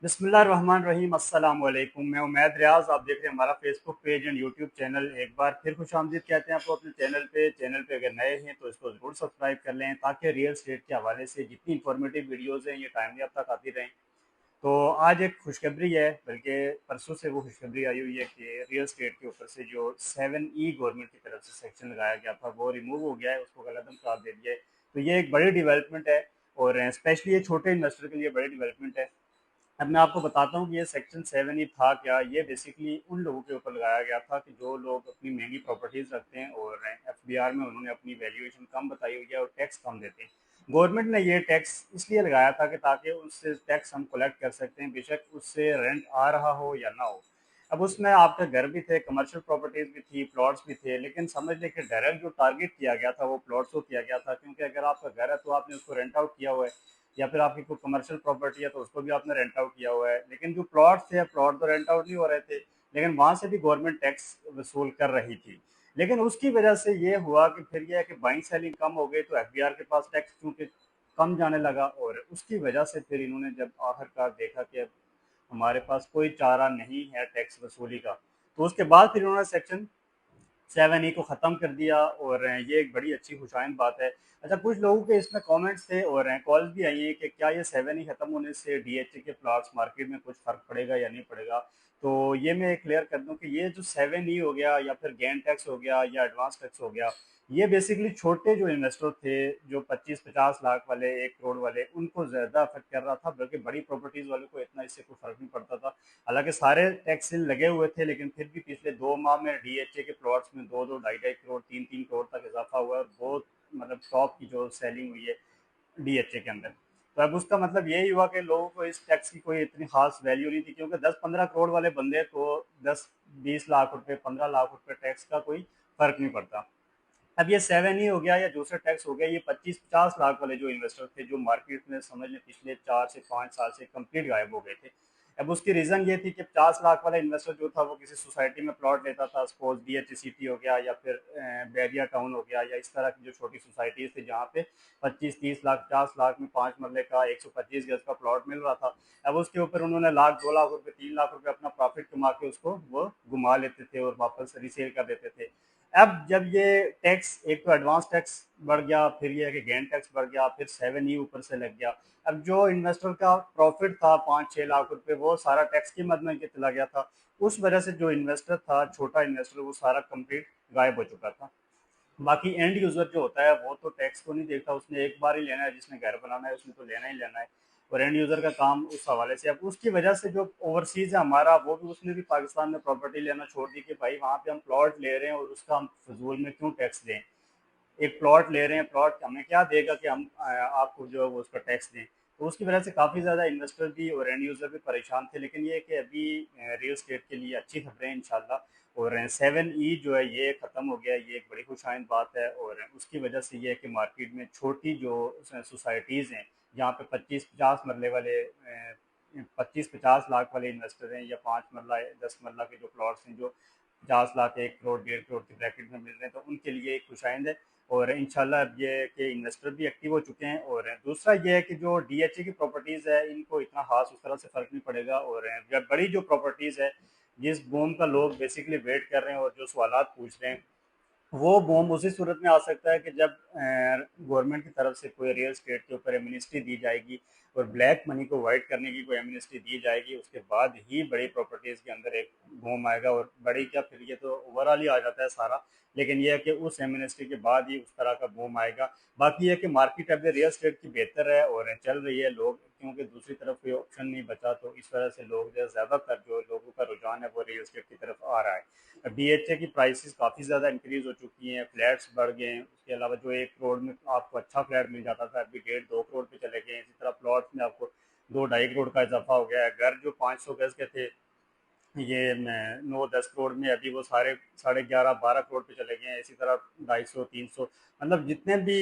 बिस्मिल्लाहिर्रहमानिर्रहीम अस्सलाम वालेकुम। मैं उमैद रियाज, आप देख रहे हैं हमारा Facebook page and YouTube channel. एक बार फिर खुशामदीद कहते हैं आपको अपने चैनल पे अगर नए हैं तो इसको ज़रूर सब्सक्राइब कर लें ताकि रियल स्टेट के हवाले से जितनी इंफॉर्मेटिव वीडियोज़ हैं ये टाइमली अब तक आती रहें। तो आज एक खुशखबरी है, बल्कि परसों से वो खुशखबरी आई हुई है कि रियल स्टेट के ऊपर से जो 7E गवर्नमेंट की तरफ से सेक्शन लगाया गया था वो रिमूव हो गया है, उसको कलअदम करार दे दिया है। तो ये एक बड़ी डेवलपमेंट है और स्पेशली ये छोटे इन्वेस्टर के लिए बड़ी डेवलपमेंट है। अब मैं आपको बताता हूँ कि ये सेक्शन 7E था क्या। ये बेसिकली उन लोगों के ऊपर लगाया गया था कि जो लोग अपनी महंगी प्रॉपर्टीज रखते हैं और एफबीआर में उन्होंने अपनी वैल्यूएशन कम बताई हुई है और टैक्स कम देते हैं। गवर्नमेंट ने ये टैक्स इसलिए लगाया था कि ताकि उससे टैक्स हम कलेक्ट कर सकते हैं, बेशक उससे रेंट आ रहा हो या ना हो। अब उसमें आपके घर भी थे, कमर्शियल प्रॉपर्टीज भी थी, प्लॉट्स भी थे, लेकिन समझ लें कि डायरेक्ट जो टारगेट किया गया था वो प्लॉट्स को किया गया था, क्योंकि अगर आपका घर है तो आपने उसको रेंट आउट किया हुआ है, या फिर आपकी कोई कमर्शियल प्रॉपर्टी है तो उसको भी आपने रेंट आउट किया हुआ है। लेकिन जो प्लॉट थे, प्लॉट तो रेंट आउट नहीं हो रहे थे, लेकिन वहां से भी गवर्नमेंट टैक्स वसूल कर रही थी। लेकिन उसकी वजह से ये हुआ कि फिर यह है कि बाइंग सेलिंग कम हो गई तो एफबीआर के पास टैक्स चूंकि कम जाने लगा, और उसकी वजह से फिर इन्होंने जब आखिरकार देखा कि अब हमारे पास कोई चारा नहीं है टैक्स वसूली का, तो उसके बाद फिर उन्होंने सेक्शन 7E को ख़त्म कर दिया, और ये एक बड़ी अच्छी खुशाइंद बात है। अच्छा, कुछ लोगों के इसमें कमेंट्स थे और कॉल्स भी आई हैं कि क्या ये 7E ख़त्म होने से डीएचए के प्लॉट्स मार्केट में कुछ फ़र्क पड़ेगा या नहीं पड़ेगा। तो ये मैं क्लियर कर दूं कि ये जो 7E हो गया या फिर गेन टैक्स हो गया या एडवांस टैक्स हो गया, ये बेसिकली छोटे जो इन्वेस्टर थे, जो 25-50 लाख वाले, 1 करोड़ वाले, उनको ज़्यादा अफेक्ट कर रहा था, बल्कि बड़ी प्रॉपर्टीज़ वालों को इतना इससे कोई फ़र्क नहीं पड़ता था। हालांकि सारे टैक्स लगे हुए थे, लेकिन फिर भी पिछले 2 माह में डीएचए के प्लॉट्स में 2-2, 2.5-2.5 करोड़, 3-3 करोड़ तक इजाफा हुआ है, और बहुत मतलब टॉप की जो सेलिंग हुई है डीएचए के अंदर। तो अब उसका मतलब यही हुआ कि लोगों को इस टैक्स की कोई इतनी खास वैल्यू नहीं थी, क्योंकि 10-15 करोड़ वाले बंदे को 10-20 लाख रुपए, 15 लाख रुपए टैक्स का कोई फर्क नहीं पड़ता। अब ये 7E हो गया या दूसरा टैक्स हो गया, ये 25-50 लाख वाले जो इन्वेस्टर थे, जो मार्केट में समझ लें पिछले 4 से 5 साल से कंप्लीट गायब हो गए थे। अब उसकी रीजन ये थी कि 50 लाख वाला इन्वेस्टर जो था वो किसी सोसाइटी में प्लॉट लेता था, सपोज डीएच सिटी हो गया या फिर बैरिया टाउन हो गया, या इस तरह की जो छोटी सोसाइटीज थी जहाँ पे 25-30 लाख, 50 लाख में 5 मरले का 125 गज का प्लॉट मिल रहा था। अब उसके ऊपर उन्होंने लाख, 2 लाख रुपए, 3 लाख रुपए अपना प्रॉफिट कमा के उसको वो घुमा लेते थे और वापस रीसेल कर देते थे। अब जब ये टैक्स, एक तो एडवांस टैक्स बढ़ गया, फिर ये है कि गेन टैक्स बढ़ गया, फिर 7E ऊपर से लग गया। अब जो इन्वेस्टर का प्रॉफिट था 5-6 लाख रुपए, वो सारा टैक्स की मद में के चला गया था। उस वजह से जो इन्वेस्टर था, छोटा इन्वेस्टर, वो सारा कंप्लीट गायब हो चुका था। बाकी एंड यूजर जो होता है वो तो टैक्स को नहीं देखता, उसने एक बार ही लेना है, जिसने घर बनाना है उसने तो लेना ही लेना है। और एंड यूजर का काम उस हवाले से, अब उसकी वजह से जो ओवरसीज है हमारा, वो भी, उसने भी पाकिस्तान में प्रॉपर्टी लेना छोड़ दी कि भाई वहाँ पे हम प्लॉट ले रहे हैं और उसका हम फजूल में क्यों टैक्स दें। एक प्लॉट ले रहे हैं, प्लॉट हमें क्या देगा कि हम आपको जो है वो उसका टैक्स दें। तो उसकी वजह से काफ़ी ज़्यादा इन्वेस्टर भी और एंड यूज़र भी परेशान थे। लेकिन ये कि अभी रियल स्टेट के लिए अच्छी खबरें हैं इंशाल्लाह, और 7E जो है ये ख़त्म हो गया, ये एक बड़ी खुशाइंद बात है। और उसकी वजह से ये है कि मार्केट में छोटी जो सोसाइटीज़ हैं, जहाँ पे 25-50 मरले वाले, 25-50 लाख वाले इन्वेस्टर हैं, या 5 मरला, 10 मरला के जो प्लॉट्स हैं, जो 50 लाख, 1 करोड़, 1.5 करोड़ के ब्रैकेट में मिल रहे हैं, तो उनके लिए एक खुशाइंद है। और इंशाल्लाह अब ये कि इन्वेस्टर भी एक्टिव हो चुके हैं। और दूसरा ये है कि जो डीएचए की प्रॉपर्टीज़ है, इनको इतना खास उस तरह से फ़र्क नहीं पड़ेगा। और जब बड़ी जो प्रॉपर्टीज़ है, जिस बूम का लोग बेसिकली वेट कर रहे हैं और जो सवालात पूछ रहे हैं, वो बॉम्ब उसी सूरत में आ सकता है कि जब गवर्नमेंट की तरफ से कोई रियल स्टेट के ऊपर एमनेस्टी दी जाएगी और ब्लैक मनी को वाइट करने की कोई एमनेस्टी दी जाएगी, उसके बाद ही बड़ी प्रॉपर्टीज़ के अंदर एक बूम आएगा। और बड़ी क्या, फिर ये तो ओवरऑल ही आ जाता है सारा, लेकिन यह है कि उस एमनेस्टी के बाद ही उस तरह का बूम आएगा। बाकी यह कि मार्केट अभी रियल स्टेट की बेहतर है और चल रही है, लोग क्योंकि दूसरी तरफ कोई ऑप्शन नहीं बचा, तो इस वजह से लोग जो है, ज़्यादातर जो लोगों का रुझान है वो रियल एस्टेट की तरफ आ रहा है। डीएचए की प्राइसेस काफ़ी ज़्यादा इंक्रीज हो चुकी हैं, फ्लैट्स बढ़ गए हैं। उसके अलावा जो 1 करोड़ में आपको अच्छा फ्लैट मिल जाता था, अभी 1.5-2 करोड़ पे चले गए हैं। इसी तरह प्लॉट में आपको 2-2.5 करोड़ का इजाफा हो गया है। घर जो 500 गज के थे, ये 9-10 करोड़ में, अभी वो सारे 11.5-12 करोड़ पे चले गए हैं। इसी तरह 250-300, मतलब जितने भी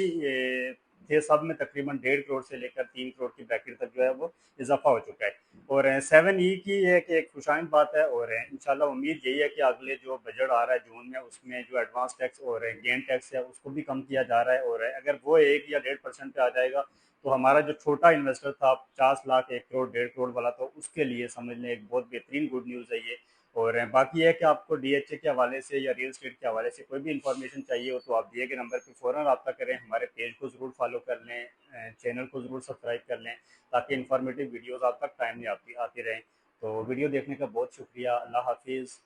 थे, सब में तकरीबन 1.5 करोड़ से लेकर 3 करोड़ की ब्रैकेट तक जो है वो इजाफा हो चुका है। और 7E की एक खुशाइन बात है, और इंशाल्लाह उम्मीद यही है कि अगले जो बजट आ रहा है जून में, उसमें जो एडवांस टैक्स और गेन टैक्स है उसको भी कम किया जा रहा है। और अगर वो 1 या 1.5% पे आ जाएगा तो हमारा जो छोटा इन्वेस्टर था 50 लाख 1 करोड़ 1.5 करोड़ वाला, तो उसके लिए समझ लें एक बहुत बेहतरीन गुड न्यूज़ है ये। और बाकी है कि आपको डीएचए के हवाले से या रियल स्टेट के हवाले से कोई भी इंफॉर्मेशन चाहिए हो तो आप दिए गए नंबर पर फ़ौरन रब्ता करें, हमारे पेज को ज़रूर फॉलो कर लें, चैनल को ज़रूर सब्सक्राइब कर लें, ताकि इन्फॉर्मेटिव वीडियोज़ आप तक टाइम नहीं आती आती रहें। तो वीडियो देखने का बहुत शुक्रिया। अल्लाह हाफिज़।